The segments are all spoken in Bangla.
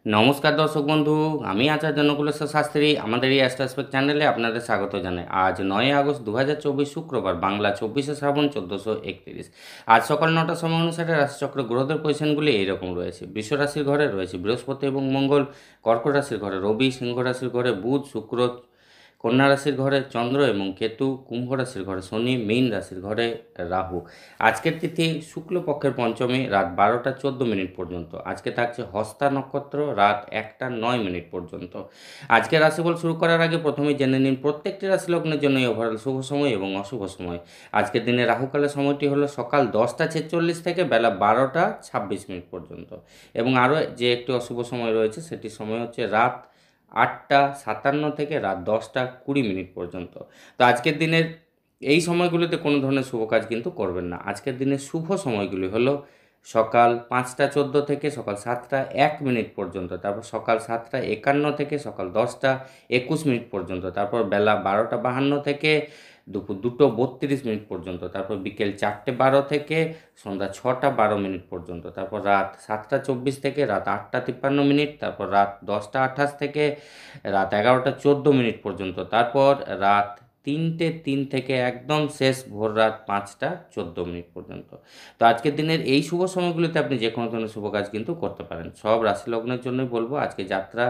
নমস্কার দর্শক বন্ধু, আমি আচার্য নকুলেশ্বর শাস্ত্রী। আমাদের এই অ্যাস্ট্রোস্পেক চ্যানেলে আপনাদের স্বাগত জানাই। আজ 9 আগস্ট 2024 শুক্রবার, বাংলা 24শে শ্রাবণ 1431। আজ সকাল 9টার সময় অনুসারে রাশিচক্র গ্রহদের পজিশনগুলি এইরকম রয়েছে। বৃষ রাশির ঘরে রয়েছে বৃহস্পতি এবং মঙ্গল, কর্কট রাশির ঘরে রবি, সিংহ রাশির ঘরে বুধ, শুক্র, কন্যা রাশির ঘরে চন্দ্র এবং কেতু, কুম্ভ রাশির ঘরে শনি, মীন রাশির ঘরে রাহু। আজকের তিথি শুক্লপক্ষের পঞ্চমী রাত 12টা 14 মিনিট পর্যন্ত। আজকে থাকছে হস্তা নক্ষত্র রাত 1টা 9 মিনিট পর্যন্ত। আজকে রাশিফল শুরু করার আগে প্রথমেই জেনে নিন প্রত্যেকটি রাশি লগ্নের জন্য ওভারঅল শুভ সময় এবং অশুভ সময়। আজকের দিনে রাহুকালের সময়টি হলো সকাল 10টা 46 থেকে বেলা 12টা 26 মিনিট পর্যন্ত, এবং আরও যে একটি অশুভ সময় রয়েছে সেটির সময় হচ্ছে রাত 8টা 57 থেকে রাত 10টা 20 মিনিট পর্যন্ত। তো আজকের দিনের এই সময়গুলিতে কোনো ধরনের শুভ কাজ কিন্তু করবেন না। আজকের দিনের শুভ সময়গুলি হলো সকাল 5টা 14 থেকে সকাল 7টা 1 মিনিট পর্যন্ত, তারপর সকাল 7টা 51 থেকে সকাল 10টা 21 মিনিট পর্যন্ত, তারপর বেলা 12টা 52 থেকে দুপুর 2টো 32 মিনিট পর্যন্ত, তারপর বিকেল 4টে 12 থেকে সন্ধ্যা 6টা 12 মিনিট পর্যন্ত, তারপর রাত 7টা 24 থেকে রাত 8টা 53 মিনিট, তারপর রাত 10টা 28 থেকে রাত 11টা 14 মিনিট পর্যন্ত, তারপর রাত 3টে 3 থেকে একদম শেষ ভোর রাত 5টা 14 মিনিট পর্যন্ত। তো আজকের দিনের এই শুভ সময়গুলিতে আপনি যে কোনো ধরনের শুভ কাজ কিন্তু করতে পারেন। সব রাশি লগ্নের জন্যই বলবো আজকে যাত্রা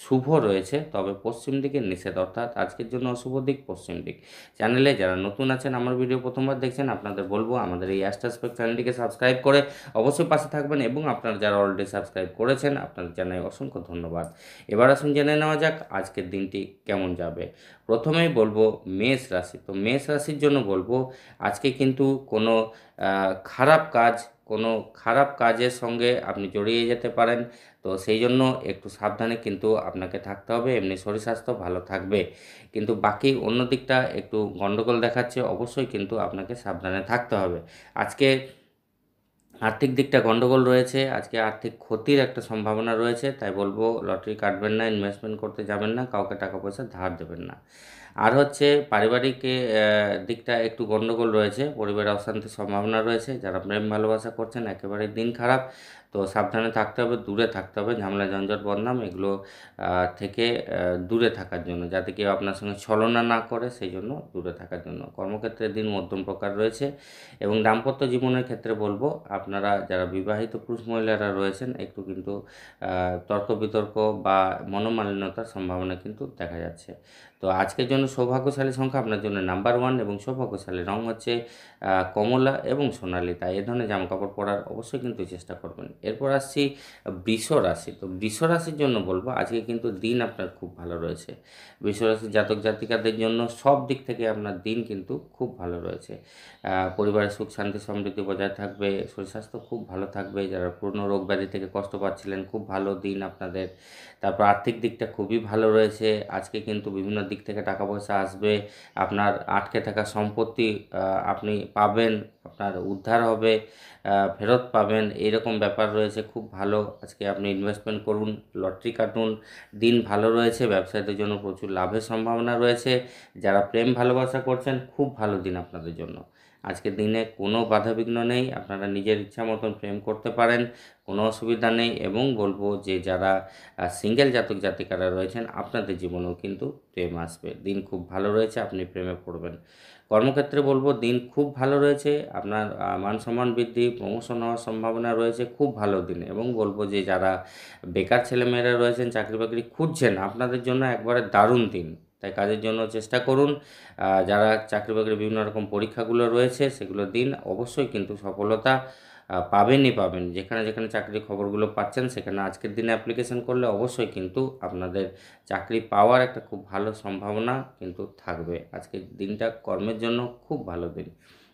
শুভ রয়েছে, তবে পশ্চিম দিকে নিষেধ, অর্থাৎ আজকের জন্য অশুভ দিক পশ্চিম দিক। চ্যানেলে যারা নতুন আছেন, আমার ভিডিও প্রথমবার দেখছেন, আপনাদের বলবো আমাদের এই অ্যাস্ট্রোস্পেক চ্যানেলটিকে সাবস্ক্রাইব করে অবশ্যই পাশে থাকবেন, এবং আপনারা যারা অলরেডি সাবস্ক্রাইব করেছেন আপনাদের জানাই অসংখ্য ধন্যবাদ। এবার আসুন জেনে নেওয়া যাক আজকের দিনটি কেমন যাবে। প্রথমেই বলবো মেষ রাশি। তো মেষ রাশির জন্য বলবো আজকে কিন্তু কোনো খারাপ কাজের সঙ্গে আপনি জড়িয়ে যেতে পারেন। তো সেই জন্য একটু সাবধানে কিন্তু আপনাকে থাকতে হবে। এমনি শরীর স্বাস্থ্য ভালো থাকবে, কিন্তু বাকি অন্য দিকটা একটু গণ্ডগোল দেখাচ্ছে, অবশ্যই কিন্তু আপনাকে সাবধানে থাকতে হবে। আজকে আর্থিক দিকটা গণ্ডগোল রয়েছে, আজকে আর্থিক ক্ষতির একটা সম্ভাবনা রয়েছে, তাই বলবো লটারি কাটবেন না, ইনভেস্টমেন্ট করতে যাবেন না, কাউকে টাকা পয়সা ধার দেবেন না। আর হচ্ছে পারিবারিক দিকটা একটু গণ্ডগোল রয়েছে, পরিবারে অশান্তির সম্ভাবনা রয়েছে। যারা প্রেম ভালোবাসা করছেন একেবারে দিন খারাপ, তো সাবধানে থাকতে হবে, দূরে থাকতে হবে, ঝামেলা ঝঞ্ঝট বদনাম এগুলো থেকে দূরে থাকার জন্য, যাতে কেউ আপনার সঙ্গে ছলনা না করে, সেই জন্য দূরে থাকার জন্য। কর্মক্ষেত্রে দিন মধ্যম প্রকার রয়েছে, এবং দাম্পত্য জীবনের ক্ষেত্রে বলবো আপনারা যারা বিবাহিত পুরুষ মহিলারা রয়েছেন একটু কিন্তু তর্ক বিতর্ক বা মনোমালিন্যতার সম্ভাবনা কিন্তু দেখা যাচ্ছে। তো আজকের জন্য সৌভাগ্যশালী সংখ্যা আপনার জন্য নাম্বার 1, এবং সৌভাগ্যশালী রং হচ্ছে কমলা এবং সোনালী। তাই এ ধরনের জামাকাপড় পরার অবশ্যই কিন্তু চেষ্টা করবেন। এরপর আসছি বৃষ রাশি। তো বৃষ রাশির জন্য বলবো আজকে কিন্তু দিন আপনার খুব ভালো রয়েছে। বৃষ রাশির জাতক জাতিকাদের জন্য সব দিক থেকে আপনার দিন কিন্তু খুব ভালো রয়েছে। পরিবারের সুখ শান্তি সমৃদ্ধি বজায় থাকবে, শরীর স্বাস্থ্য খুব ভালো থাকবে। যারা পুরনো রোগ ব্যাধি থেকে কষ্ট পাচ্ছিলেন, খুব ভালো দিন আপনাদের। তারপর আর্থিক দিকটা খুবই ভালো রয়েছে। আজকে কিন্তু বিভিন্ন দিক থেকে টাকা পয়সা আসবে, আপনার আটকে থাকা সম্পত্তি আপনি পাবেন, আপনার উদ্ধার হবে, ফেরত পাবেন, এইরকম ব্যাপার রয়েছে। খুব ভালো, আজকে আপনি ইনভেস্টমেন্ট করুন, লটারি কাটুন, দিন ভালো রয়েছে। ব্যবসায়ীদের জন্য প্রচুর লাভের সম্ভাবনা রয়েছে। যারা প্রেম ভালোবাসা করছেন, খুব ভালো দিন আপনাদের জন্য। আজকের দিনে কোনো বাধাবিঘ্ন নেই, আপনারা নিজের ইচ্ছা মতন প্রেম করতে পারেন, কোনো অসুবিধা নেই। এবং বলবো যে যারা সিঙ্গেল জাতক জাতিকারা রয়েছেন আপনাদের জীবনেও কিন্তু প্রেম আসবে। দিন খুব ভালো রয়েছে, আপনি প্রেমে পড়বেন। কর্মক্ষেত্রে বলবো দিন খুব ভালো রয়েছে, আপনার মান সম্মান বৃদ্ধি, প্রমোশন হওয়ার সম্ভাবনা রয়েছে, খুব ভালো দিন। এবং বলবো যে যারা বেকার ছেলেমেয়েরা রয়েছেন, চাকরি বাকরি খুঁজছেন, আপনাদের জন্য একবারে দারুণ দিন। তাই কাজের জন্য চেষ্টা করুন। যারা চাকরি বাকরির বিভিন্ন রকম পরীক্ষাগুলো রয়েছে সেগুলো দিন, অবশ্যই কিন্তু সফলতা পাবেনই পাবেন। যেখানে যেখানে চাকরির খবরগুলো পাচ্ছেন সেখানে আজকের দিনে অ্যাপ্লিকেশন করলে অবশ্যই কিন্তু আপনাদের চাকরি পাওয়ার একটা খুব ভালো সম্ভাবনা কিন্তু থাকবে। আজকের দিনটা কর্মের জন্য খুব ভালো দিন।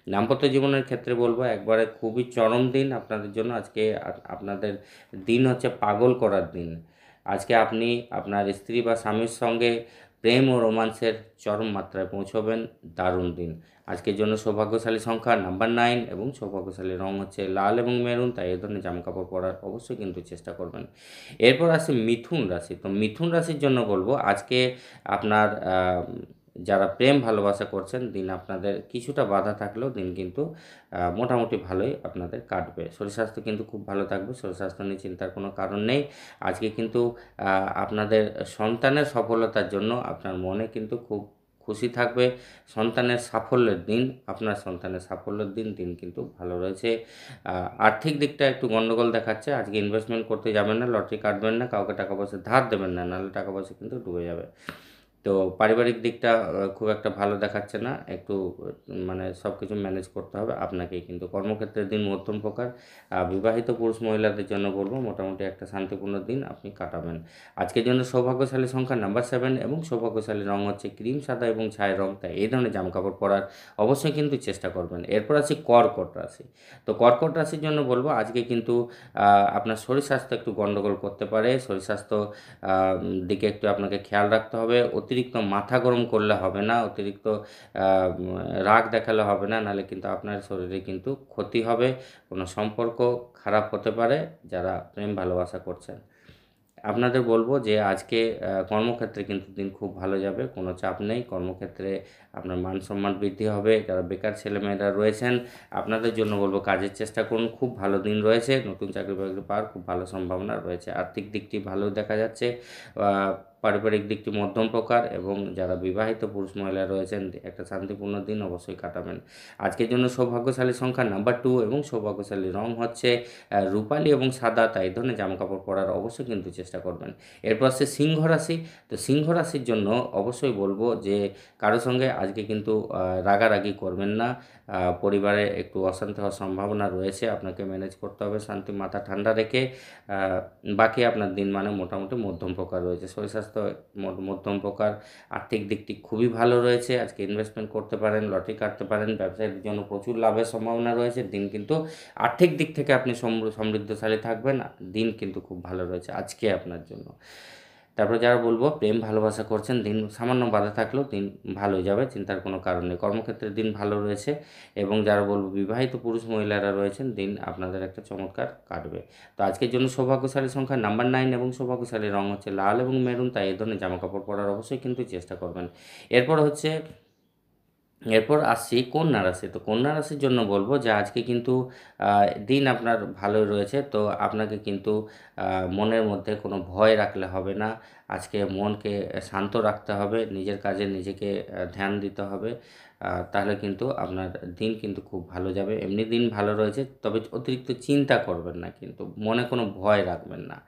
দাম্পত্য জীবনের ক্ষেত্রে বলবো একবারে খুবই চরম দিন আপনাদের জন্য। আজকে আপনাদের দিন হচ্ছে পাগল করার দিন। আজকে আপনি আপনার স্ত্রী বা স্বামীর সঙ্গে প্রেম ও রোমান্সের চরম মাত্রায় পৌঁছবেন, দারুণ দিন। আজকের জন্য সৌভাগ্যশালী সংখ্যা নাম্বার 9, এবং সৌভাগ্যশালী রং হচ্ছে লাল এবং মেরুন। তাই এই ধরনের জামাকাপড় পরার অবশ্যই কিন্তু চেষ্টা করবেন। এরপর আসে মিথুন রাশি। তো মিথুন রাশির জন্য বলবো আজকে আপনার যারা প্রেম ভালোবাসা করছেন দিন আপনাদের কিছুটা বাধা থাকলেও দিন কিন্তু মোটামুটি ভালোই আপনাদের কাটবে। শরীর স্বাস্থ্য কিন্তু খুব ভালো থাকবে, শরীর স্বাস্থ্য নিয়ে চিন্তার কোনো কারণ নেই। আজকে কিন্তু আপনাদের সন্তানের সফলতার জন্য আপনার মনে কিন্তু খুব খুশি থাকবে। সন্তানের সাফল্যের দিন, আপনার সন্তানের সাফল্যের দিন, দিন কিন্তু ভালো রয়েছে। আর্থিক দিকটা একটু গন্ডগোল দেখাচ্ছে। আজকে ইনভেস্টমেন্ট করতে যাবেন না, লটারি কাটবেন না, কাউকে টাকা পয়সা ধার দেবেন না, নাহলে টাকা পয়সা কিন্তু ডুবে যাবে। তো পারিবারিক দিকটা খুব একটা ভালো দেখাচ্ছে না, একটু মানে সব কিছু ম্যানেজ করতে হবে আপনাকেই। কিন্তু কর্মক্ষেত্রের দিন মধ্যম প্রকার। বিবাহিত পুরুষ মহিলাদের জন্য বলবো মোটামুটি একটা শান্তিপূর্ণ দিন আপনি কাটাবেন। আজকের জন্য সৌভাগ্যশালী সংখ্যা নাম্বার 7 এবং সৌভাগ্যশালী রং হচ্ছে ক্রিম সাদা এবং ছাই রং, তাই এই ধরনের জামাকাপড় পরার অবশ্যই কিন্তু চেষ্টা করবেন। এরপর আছে কর্কট রাশি। তো কর্কট রাশির জন্য বলবো আজকে কিন্তু আপনার শরীর স্বাস্থ্য একটু গণ্ডগোল করতে পারে। শরীর স্বাস্থ্য দিকে একটু আপনাকে খেয়াল রাখতে হবে। অতিরিক্ত মাথা গরম করলে হবে না, অতিরিক্ত রাগ দেখালে হবে না, নাহলে কিন্তু আপনার শরীরে কিন্তু ক্ষতি হবে, কোনো সম্পর্ক খারাপ হতে পারে যারা প্রেম ভালোবাসা করছেন। আপনাদের বলবো যে আজকে কর্মক্ষেত্রে কিন্তু দিন খুব ভালো যাবে, কোনো চাপ নেই। কর্মক্ষেত্রে আপনার মান সম্মান বৃদ্ধি হবে। যারা বেকার ছেলেমেয়েরা রয়েছেন আপনাদের জন্য বলবো কাজের চেষ্টা করুন, খুব ভালো দিন রয়েছে। নতুন চাকরি বাকরি পাওয়ার খুব ভালো সম্ভাবনা রয়েছে। আর্থিক দিকটি ভালো দেখা যাচ্ছে। পারিবারিক দিকটি মধ্যম প্রকার এবং যারা বিবাহিত পুরুষ মহিলা রয়েছেন একটা শান্তিপূর্ণ দিন অবশ্যই কাটাবেন। আজকের জন্য সৌভাগ্যশালী সংখ্যা নাম্বার 2 এবং সৌভাগ্যশালী রং হচ্ছে রূপালি এবং সাদা, তাই এই ধরনের জামাকাপড় পরার অবশ্যই কিন্তু চেষ্টা করবেন। এরপর আসছে সিংহ রাশি। তো সিংহ রাশির জন্য অবশ্যই বলবো যে কারো সঙ্গে আজকে কিন্তু রাগারাগি করবেন না। পরিবারে একটু অশান্তি হওয়ার সম্ভাবনা রয়েছে, আপনাকে ম্যানেজ করতে হবে শান্তি মাথা ঠান্ডা রেখে। বাকি আপনার দিন মানে মোটামুটি মধ্যম প্রকার রয়েছে। শরীর স্বাস্থ্য মধ্যম প্রকার। আর্থিক দিকটি খুবই ভালো রয়েছে। আজকে ইনভেস্টমেন্ট করতে পারেন, লটারি কাটতে পারেন, ব্যবসায়ীদের জন্য প্রচুর লাভের সম্ভাবনা রয়েছে। দিন কিন্তু আর্থিক দিক থেকে আপনি সমৃদ্ধশালী থাকবেন। দিন কিন্তু খুব ভালো রয়েছে আজকে আপনার জন্য। তারপরে যারা বলবো প্রেম ভালোবাসা করছেন দিন সামান্য বাধা থাকলেও দিন ভালোই যাবে, চিন্তার কোনো কারণ নেই। কর্মক্ষেত্রে দিন ভালো রয়েছে এবং যারা বলবো বিবাহিত পুরুষ মহিলারা রয়েছেন দিন আপনাদের একটা চমৎকার কাটবে। তো আজকের জন্য সৌভাগ্যশালী সংখ্যা নাম্বার 9 এবং সৌভাগ্যশালী রং হচ্ছে লাল এবং মেরুন, তাই এই ধরনের জামাকাপড় পরার অবশ্যই কিন্তু চেষ্টা করবেন। এরপর আসছি কন্যা রাশি। তো কন্যা রাশির জন্য বলবো যে আজকে কিন্তু দিন আপনার ভালোই রয়েছে। তো আপনাকে কিন্তু মনের মধ্যে কোনো ভয় রাখলে হবে না। আজকে মনকে শান্ত রাখতে হবে, নিজের কাজে নিজেকে ধ্যান দিতে হবে। তাহলে কিন্তু আপনার দিন কিন্তু খুব ভালো যাবে। এমনি দিন ভালো রয়েছে, তবে অতিরিক্ত চিন্তা করবেন না, কিন্তু মনে কোনো ভয় রাখবেন না।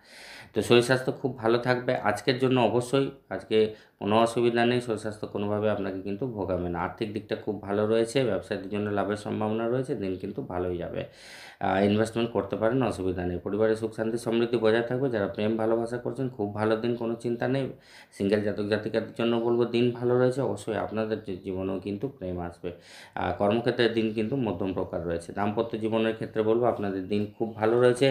তো শরীর স্বাস্থ্য খুব ভালো থাকবে আজকের জন্য অবশ্যই। আজকে কোনো অসুবিধা নেই, শরীর স্বাস্থ্য কোনোভাবে আপনাকে কিন্তু ভোগাবে না। আর্থিক দিকটা খুব ভালো রয়েছে, ব্যবসায়ীদের জন্য লাভের সম্ভাবনা রয়েছে, দিন কিন্তু ভালোই যাবে। ইনভেস্টমেন্ট করতে পারেন, অসুবিধা নেই। পরিবারে সুখ শান্তি সমৃদ্ধি বজায় থাকবে। যারা প্রেম ভালোবাসা করছেন খুব ভালো দিন, কোনো চিন্তা নেই। সিঙ্গেল জাতক জাতিকাদের জন্য বলবো দিন ভালো রয়েছে, অবশ্যই আপনাদের জীবনেও কিন্তু প্রেম আসবে। কর্মক্ষেত্রের দিন কিন্তু মধ্যম প্রকার রয়েছে। দাম্পত্য জীবনের ক্ষেত্রে বলবো আপনাদের দিন খুব ভালো রয়েছে।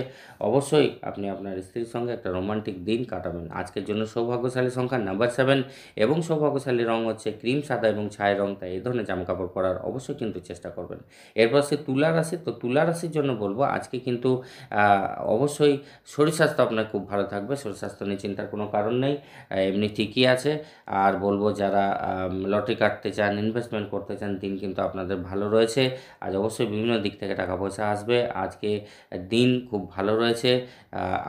অবশ্যই আপনি আপনার স্ত্রীর সঙ্গে একটা রোমান্টিক দিন কাটাবেন। আজকের জন্য সৌভাগ্যশালী সংখ্যা নাম্বার 7 এবং সৌভাগ্যশালী রং হচ্ছে ক্রিম সাদা এবং ছাই রং, তাই এই ধরনের জামাকাপড় পরার অবশ্যই কিন্তু চেষ্টা করবেন। এরপর সে তুলা রাশি। তো তুলা রাশির জন্য বলবো আজকে কিন্তু অবশ্যই শরীর স্বাস্থ্য আপনার খুব ভালো থাকবে। শরীর স্বাস্থ্য নিয়ে চিন্তার কোনো কারণ নেই, এমনি ঠিকই আছে। আর বলবো যারা লটারি কাটতে চান, ইনভেস্টমেন্ট করতে চান, দিন কিন্তু আপনাদের ভালো রয়েছে। আজ অবশ্যই বিভিন্ন দিক থেকে টাকা পয়সা আসবে। আজকে দিন খুব ভালো রয়েছে।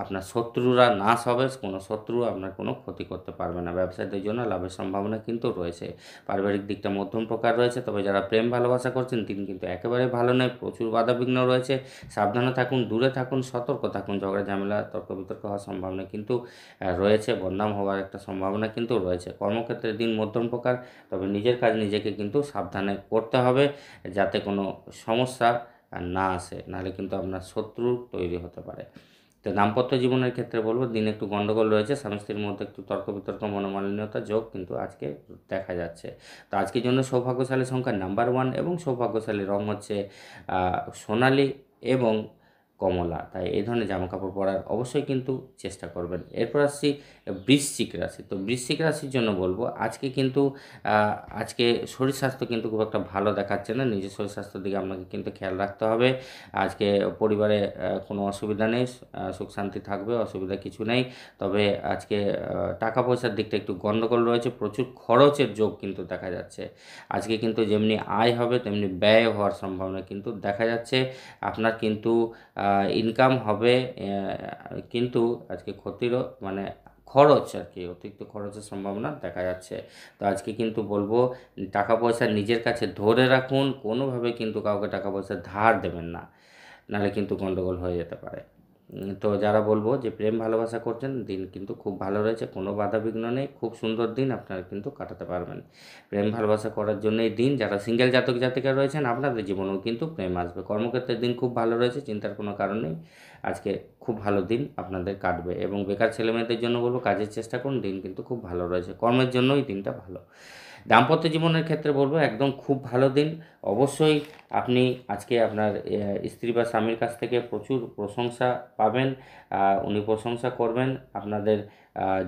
আপনার শত্রুরা নাশ হবে, কোনো শত্রু আপনার কোনো ক্ষতি করতে পারবে না। ব্যবসায়ীদের জন্য লাভের সম্ভাবনা কিন্তু রয়েছে। পারিবারিক দিকটা মধ্যম প্রকার রয়েছে, তবে যারা প্রেম ভালোবাসা করছেন দিন কিন্তু একেবারে ভালো নয়, প্রচুর বাধাবিঘ্ন রয়েছে। সাবধানে থাকুন, দূরে থাকুন, সতর্ক থাকুন। ঝগড়া ঝামেলা তর্ক বিতর্ক হওয়ার সম্ভাবনা কিন্তু রয়েছে, বদনাম হওয়ার একটা সম্ভাবনা কিন্তু রয়েছে। কর্মক্ষেত্রে দিন মধ্যম প্রকার, তবে নিজের কাজ নিজেকে কিন্তু সাবধানে করতে হবে যাতে কোনো সমস্যা না আসে, নাহলে কিন্তু আপনার শত্রু তৈরি হতে পারে। তো দাম্পত্য জীবনের ক্ষেত্রে বলবো দিন একটু গন্ডগোল রয়েছে, স্বামী স্ত্রীর মধ্যে একটু তর্ক বিতর্ক মনোমালিন্যতা যোগ কিন্তু আজকে দেখা যাচ্ছে। তো আজকের জন্য সৌভাগ্যশালী সংখ্যা নাম্বার 1 এবং সৌভাগ্যশালী রং হচ্ছে সোনালি এবং কমলা। তাই এই ধরনের জামাকাপড় পরার অবশ্যই কিন্তু চেষ্টা করবেন। এরপর আসছি বৃশ্চিক রাশি। তো বৃশ্চিক রাশির জন্য বলব আজকে কিন্তু আজকে শরীর স্বাস্থ্য কিন্তু খুব একটা ভালো দেখাচ্ছে না। নিজের শরীর স্বাস্থ্যের দিকে আপনাকে কিন্তু খেয়াল রাখতে হবে। আজকে পরিবারে কোনো অসুবিধা নেই, সুখ শান্তি থাকবে, অসুবিধা কিছু নেই। তবে আজকে টাকা পয়সার দিকটা একটু গন্ডগোল রয়েছে, প্রচুর খরচের যোগ কিন্তু দেখা যাচ্ছে। আজকে কিন্তু যেমনি আয় হবে তেমনি ব্যয় হওয়ার সম্ভাবনা কিন্তু দেখা যাচ্ছে। আপনার কিন্তু ইনকাম হবে, কিন্তু আজকে ক্ষতিরও মানে খরচ আর কি, অতিরিক্ত খরচের সম্ভাবনা দেখা যাচ্ছে। তো আজকে কিন্তু বলবো টাকা পয়সা নিজের কাছে ধরে রাখুন, কোনোভাবে কিন্তু কাউকে টাকা পয়সা ধার দেবেন না, নাহলে কিন্তু গন্ডগোল হয়ে যেতে পারে। তো যারা বলবো যে প্রেম ভালোবাসা করছেন, দিন কিন্তু খুব ভালো রয়েছে, কোনো বাধা বিঘ্ন নেই, খুব সুন্দর দিন আপনারা কিন্তু কাটাতে পারবেন। প্রেম ভালোবাসা করার জন্য এই দিন, যারা সিঙ্গেল জাতক জাতিকা রয়েছেন আপনাদের জীবনেও কিন্তু প্রেম আসবে। কর্মক্ষেত্রের দিন খুব ভালো রয়েছে, চিন্তার কোনো কারণ নেই, আজকে খুব ভালো দিন আপনাদের কাটবে। এবং বেকার ছেলেমেয়েদের জন্য বলবো কাজের চেষ্টা করুন, দিন কিন্তু খুব ভালো রয়েছে, কর্মের জন্য এই দিনটা ভালো। দাম্পত্য জীবনের ক্ষেত্রে বলবো একদম খুব ভালো দিন। অবশ্যই আপনি আজকে আপনার স্ত্রী বা স্বামীর কাছ থেকে প্রচুর প্রশংসা পাবেন, উনি প্রশংসা করবেন। আপনাদের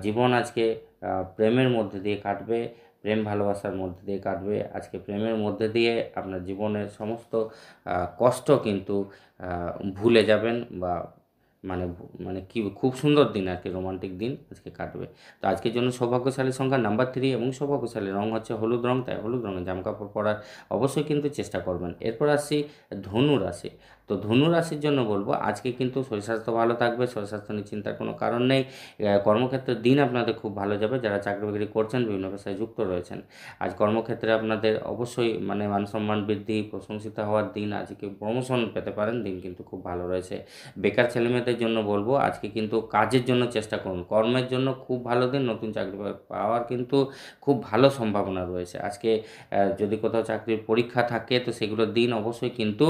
জীবন আজকে প্রেমের মধ্যে দিয়ে কাটবে, প্রেম ভালোবাসার মধ্যে দিয়ে কাটবে। আজকে প্রেমের মধ্যে দিয়ে আপনার জীবনের সমস্ত কষ্ট কিন্তু ভুলে যাবেন, বা মানে কি খুব সুন্দর দিন আর কি, রোমান্টিক দিন আজকে কাটবে। তো আজকের জন্য সৌভাগ্যশালী সংখ্যা নাম্বার 3 এবং সৌভাগ্যশালী রং হচ্ছে হলুদ রং, তাই হলুদ রঙের জামাকাপড় পরার অবশ্যই কিন্তু চেষ্টা করবেন। এরপর আসছি ধনু রাশি। তো ধনু রাশির জন্য বলবো আজকে কিন্তু শরীর স্বাস্থ্য ভালো থাকবে, শরীর স্বাস্থ্য নিয়ে চিন্তার কোনো কারণ নেই। কর্মক্ষেত্রের দিন আপনাদের খুব ভালো যাবে, যারা চাকরি বাকরি করছেন, বিভিন্ন পেশায় যুক্ত রয়েছেন। আজ কর্মক্ষেত্রে আপনাদের অবশ্যই মান সম্মান বৃদ্ধি, প্রশংসিত হওয়ার দিন, আজকে প্রমোশন পেতে পারেন, দিন কিন্তু খুব ভালো রয়েছে। বেকার ছেলেমেয়েদের জন্য বলবো আজকে কিন্তু কাজের জন্য চেষ্টা করুন, কর্মের জন্য খুব ভালো দিন, নতুন চাকরি পাওয়ার কিন্তু খুব ভালো সম্ভাবনা রয়েছে। আজকে যদি কোথাও চাকরির পরীক্ষা থাকে তো সেগুলোর দিন অবশ্যই কিন্তু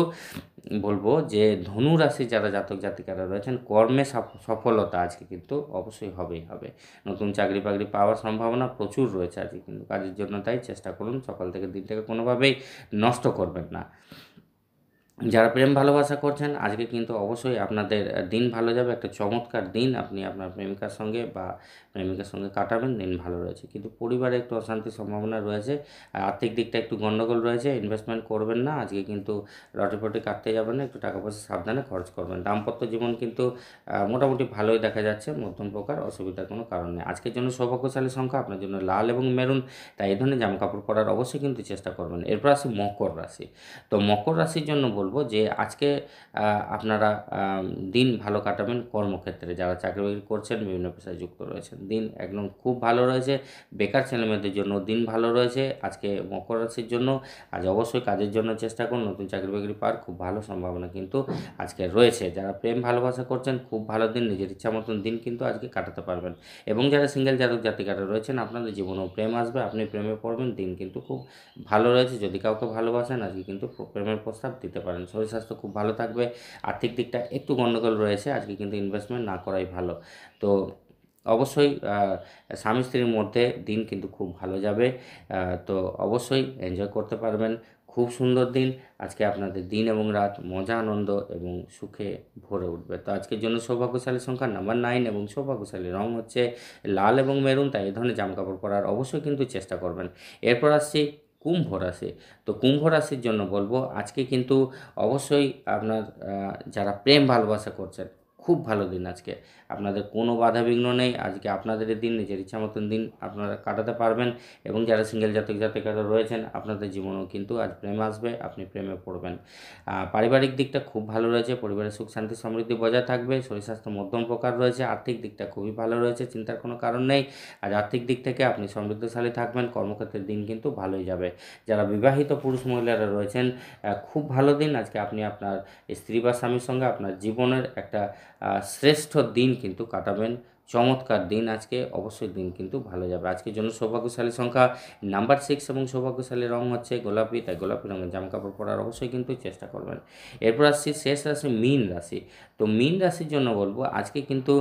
বলবো যে ধনু রাশি যারা জাতক জাতিকারা রয়েছেন, কর্মে সফলতা আজকে কিন্তু অবশ্যই হবেই হবে। নতুন চাকরি বাকরি পাওয়ার সম্ভাবনা প্রচুর রয়েছে আজকে কিন্তু কাজের জন্য, তাই চেষ্টা করুন সকাল থেকে দিনটাকে কোনোভাবেই নষ্ট করবেন না। যারা প্রেম ভালোবাসা করছেন আজকে কিন্তু অবশ্যই আপনাদের দিন ভালো যাবে, একটা চমৎকার দিন আপনি আপনার প্রেমিকার সঙ্গে বা প্রেমিকার সঙ্গে কাটাবেন, দিন ভালো রয়েছে। কিন্তু পরিবারে একটু অশান্তির সম্ভাবনা রয়েছে, আর আর্থিক দিকটা একটু গণ্ডগোল রয়েছে, ইনভেস্টমেন্ট করবেন না আজকে, কিন্তু লটারি কাটতে যাবেন না, একটু টাকা পয়সা সাবধানে খরচ করবেন। দাম্পত্য জীবন কিন্তু মোটামুটি ভালোই দেখা যাচ্ছে, মধ্যম প্রকার, অসুবিধার কোনো কারণ নেই। আজকের জন্য সৌভাগ্যশালী সংখ্যা আপনার জন্য লাল এবং মেরুন, তাই এই ধরনের জামাকাপড় পরার অবশ্যই কিন্তু চেষ্টা করবেন। এরপর আসি মকর রাশি। তো মকর রাশির জন্য বলবো যে আজকে আপনারা দিন ভালো কাটাবেন কর্মক্ষেত্রে, যারা চাকরি বাকরি করছেন, বিভিন্ন পেশায় যুক্ত রয়েছেন, দিন একদম খুব ভালো রয়েছে। বেকার ছেলেমেয়েদের জন্য দিন ভালো রয়েছে আজকে মকর রাশির জন্য। আজ অবশ্যই কাজের জন্য চেষ্টা করুন, নতুন চাকরি বাকরি পাওয়ার খুব ভালো সম্ভাবনা কিন্তু আজকে রয়েছে। যারা প্রেম ভালোবাসা করছেন খুব ভালো দিন, নিজের ইচ্ছা মতন দিন কিন্তু আজকে কাটাতে পারবেন। এবং যারা সিঙ্গেল জাতক জাতিকারা রয়েছেন আপনাদের জীবনেও প্রেম আসবে, আপনি প্রেমে পড়বেন, দিন কিন্তু খুব ভালো রয়েছে। যদি কাউকে ভালোবাসেন আজকে কিন্তু প্রেমের প্রস্তাব দিতে পারেন। শরীর স্বাস্থ্য খুব ভালো থাকবে, আর্থিক দিকটা একটু গণ্ডগোল রয়েছে, আজকে কিন্তু ইনভেস্টমেন্ট না করাই ভালো। তো অবশ্যই স্বামী স্ত্রীর মধ্যে দিন কিন্তু খুব ভালো যাবে, তো অবশ্যই এনজয় করতে পারবেন। খুব সুন্দর দিন আজকে, আপনাদের দিন এবং রাত মজা আনন্দ এবং সুখে ভরে উঠবে। তো আজকের জন্য সৌভাগ্যশালী সংখ্যা নাম্বার 9 এবং সৌভাগ্যশালী রং হচ্ছে লাল এবং মেরুন, তাই এই ধরনের জামাকাপড় পরার অবশ্যই কিন্তু চেষ্টা করবেন। এরপর আসছি কুম্ভ রাশি। তো কুম্ভ রাশির জন্য বলবো আজকে কিন্তু অবশ্যই আপনার যারা প্রেম ভালোবাসা করছেন খুব ভালো দিন আজকে, আপনাদের কোনো বাধা বিঘ্ন নেই, আজকে আপনাদের এই দিন নিজের ইচ্ছা মতন দিন আপনারা কাটাতে পারবেন। এবং যারা সিঙ্গেল জাতক জাতিকারা রয়েছেন আপনাদের জীবনেও কিন্তু আজ প্রেম আসবে, আপনি প্রেমে পড়বেন। পারিবারিক দিকটা খুব ভালো রয়েছে, পরিবারের সুখ শান্তি সমৃদ্ধি বজায় থাকবে, শরীর স্বাস্থ্য মধ্যম প্রকার রয়েছে, আর্থিক দিকটা খুবই ভালো রয়েছে, চিন্তার কোনো কারণ নেই। আজ আর্থিক দিক থেকে আপনি সমৃদ্ধশালী থাকবেন, কর্মক্ষেত্রের দিন কিন্তু ভালোই যাবে। যারা বিবাহিত পুরুষ মহিলারা রয়েছেন খুব ভালো দিন আজকে, আপনি আপনার স্ত্রী বা স্বামীর সঙ্গে আপনার জীবনের একটা শ্রেষ্ঠ দিন কিন্তু কাটাবেন, চমৎকার দিন আজকে, অবশ্যই দিন কিন্তু ভালো যাবে। আজকের জন্য সৌভাগ্যশালী সংখ্যা নাম্বার 6 এবং সৌভাগ্যশালী রং হচ্ছে গোলাপি, তাই গোলাপি রঙের জামাকাপড় পরার অবশ্যই কিন্তু চেষ্টা করবেন। এরপর আসছি শেষ রাশি মীন রাশি। তো মীন রাশির জন্য বলবো আজকে কিন্তু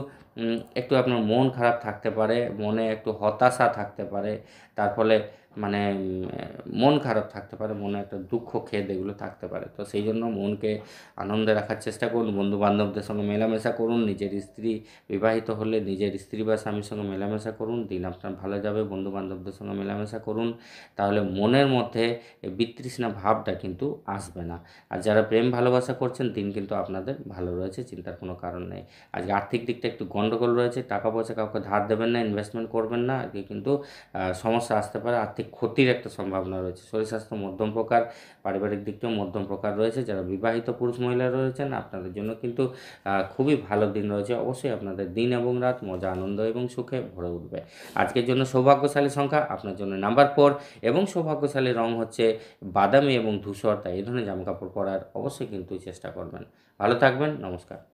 একটু আপনার মন খারাপ থাকতে পারে, মনে একটু হতাশা থাকতে পারে, তার ফলে মানে মন খারাপ থাকতে পারে, মনে একটা দুঃখ খেদ এগুলো থাকতে পারে। তো সেই জন্য মনকে আনন্দে রাখার চেষ্টা করুন, বন্ধু-বান্ধবদের সঙ্গে মেলামেশা করুন, নিজের স্ত্রী বিবাহিত হলে নিজের স্ত্রী বা স্বামীর সঙ্গে মেলামেশা করুন, দিন আপনার ভালো যাবে। বন্ধু-বান্ধবদের সঙ্গে মেলামেশা করুন, তাহলে মনের মধ্যে এই বিতৃষ্ণা ভাবটা কিন্তু আসবে না। আর যারা প্রেম ভালোবাসা করছেন, দিন কিন্তু আপনাদের ভালো রয়েছে, চিন্তার কোনো কারণ নেই। আজকে আর্থিক দিকটা একটু গন্ডগোল রয়েছে, টাকা পয়সা কাউকে ধার দেবেন না, ইনভেস্টমেন্ট করবেন না, আজকে কিন্তু সমস্যা আসতে পারে, আর্থিক ক্ষতির একটা সম্ভাবনা রয়েছে। শরীর স্বাস্থ্য মধ্যম প্রকার, পারিবারিক দিকটাও মধ্যম প্রকার রয়েছে। যারা বিবাহিত পুরুষ মহিলা রয়েছেন, আপনাদের জন্য কিন্তু খুবই ভালো দিন রয়েছে। অবশ্যই আপনাদের দিন এবং রাত মজা, আনন্দ এবং সুখে ভরে উঠবে। আজকের জন্য সৌভাগ্যশালী সংখ্যা আপনার জন্য নাম্বার 4 এবং সৌভাগ্যশালী রং হচ্ছে বাদামি এবং ধূসর। তাই এই ধরনের জামাকাপড় পরার অবশ্যই কিন্তু চেষ্টা করবেন। ভালো থাকবেন, নমস্কার।